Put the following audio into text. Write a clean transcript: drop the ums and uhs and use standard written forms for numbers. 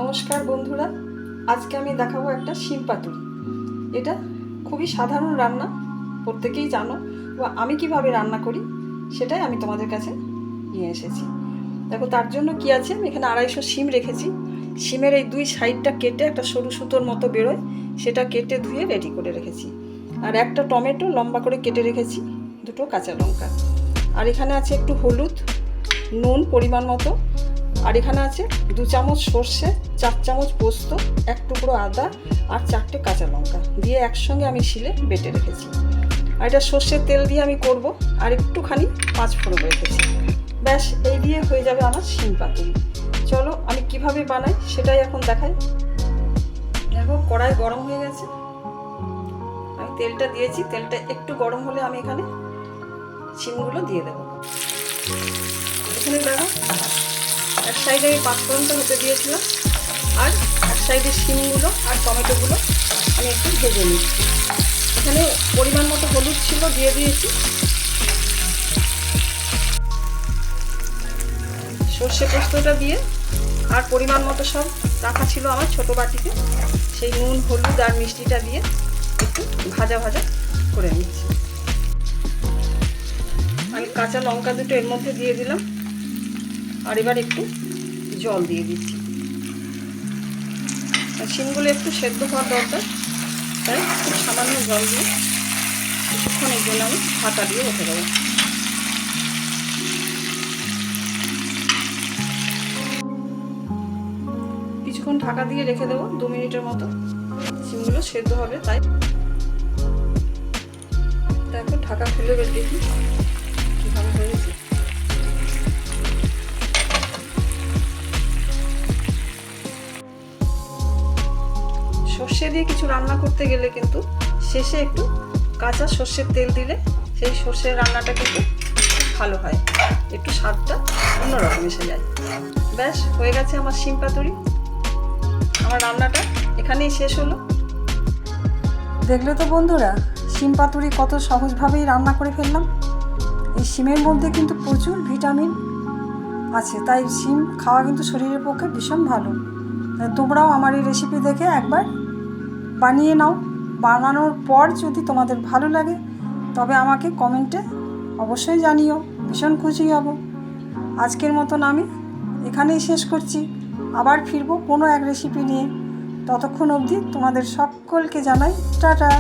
নমস্কার বন্ধুরা, আজকে আমি দেখাবো একটা শিম পাতুরি। এটা খুবই সাধারণ রান্না, প্রত্যেকেই জানো। আমি কিভাবে রান্না করি সেটাই আমি তোমাদের কাছে নিয়ে এসেছি। দেখো, তার জন্য কি আছে, আমি এখানে 250 শিম রেখেছি। শিমের এই দুই সাইডটা কেটে একটা সরু সুতোর মতো বেরোয়, সেটা কেটে ধুয়ে রেডি করে রেখেছি। আর একটা টমেটো লম্বা করে কেটে রেখেছি, দুটো কাঁচা লঙ্কা। আর এখানে আছে একটু হলুদ, নুন পরিমাণ মতো। আর এখানে আছে 2 চামচ সর্ষে, 4 চামচ পোস্ত, 1 টুকরো আদা আর 4টে কাঁচা লঙ্কা দিয়ে একসঙ্গে আমি শিলে বেটে রেখেছি। আর এটা সর্ষের তেল দিয়ে আমি করব, আর একটুখানি 5 ফোড়ন রেখেছি। ব্যাস, এই দিয়ে হয়ে যাবে আমার শিম পাতুরি। চলো আমি কিভাবে বানাই সেটাই এখন দেখাই। দেখো, কড়াই গরম হয়ে গেছে, আমি তেলটা দিয়েছি। তেলটা একটু গরম হলে আমি এখানে শিমগুলো দিয়ে দেবো। এখানে দেখো, এক সাইডে আমি 5 ফোড়নটা হতে দিয়েছিলাম, আর এক সাইডে শিমগুলো আর টমেটোগুলো আমি একটু ভেজে নিচ্ছি। এখানে পরিমাণ মতো হলুদ ছিল, দিয়ে দিয়েছি। সর্ষে পোস্তটা দিয়ে আর পরিমাণ মতো সব রাখা ছিল আমার ছোটো বাটিতে, সেই নুন হলুদ আর মিষ্টিটা দিয়ে একটু ভাজা ভাজা করে নিচ্ছি। আমি কাঁচা লঙ্কা দুটো এর মধ্যে দিয়ে দিলাম, আর এবার একটু জল দিয়ে দিচ্ছি। শিমগুলো একটু সেদ্ধ হওয়ার দরকার, তাই খুব সামান্য জল দিয়ে কিছুক্ষণের জন্য আমি ঢাকা দিয়ে রেখে দেবো। কিছুক্ষণ ঢাকা দিয়ে রেখে দেবো, 2 মিনিটের মতো। শিমগুলো সেদ্ধ হবে, তাই দেখো ঢাকা খুলে বের দেখি কীভাবে হয়েছে। সর্ষে দিয়ে কিছু রান্না করতে গেলে কিন্তু শেষে একটু কাঁচা সর্ষের তেল দিলে সেই সর্ষের রান্নাটা কিন্তু ভালো হয়, একটু স্বাদটা অন্যরকম এসে যায়। ব্যাস, হয়ে গেছে আমার শিম পাতুরি। আমার রান্নাটা এখানেই শেষ হলো। দেখলে তো বন্ধুরা, শিম পাতুরি কত সহজভাবেই রান্না করে ফেললাম। এই শিমের মধ্যে কিন্তু প্রচুর ভিটামিন আছে, তাই শিম খাওয়া কিন্তু শরীরের পক্ষে ভীষণ ভালো। তোমরাও আমার এই রেসিপি দেখে একবার বানিয়ে নাও। বানানোর পর যদি তোমাদের ভালো লাগে তবে আমাকে কমেন্টে অবশ্যই জানিও, ভীষণ খুশি হব। আজকের মতন আমি এখানেই শেষ করছি, আবার ফিরবো কোনো এক রেসিপি নিয়ে। ততক্ষণ অবধি তোমাদের সকলকে জানাই টাটা।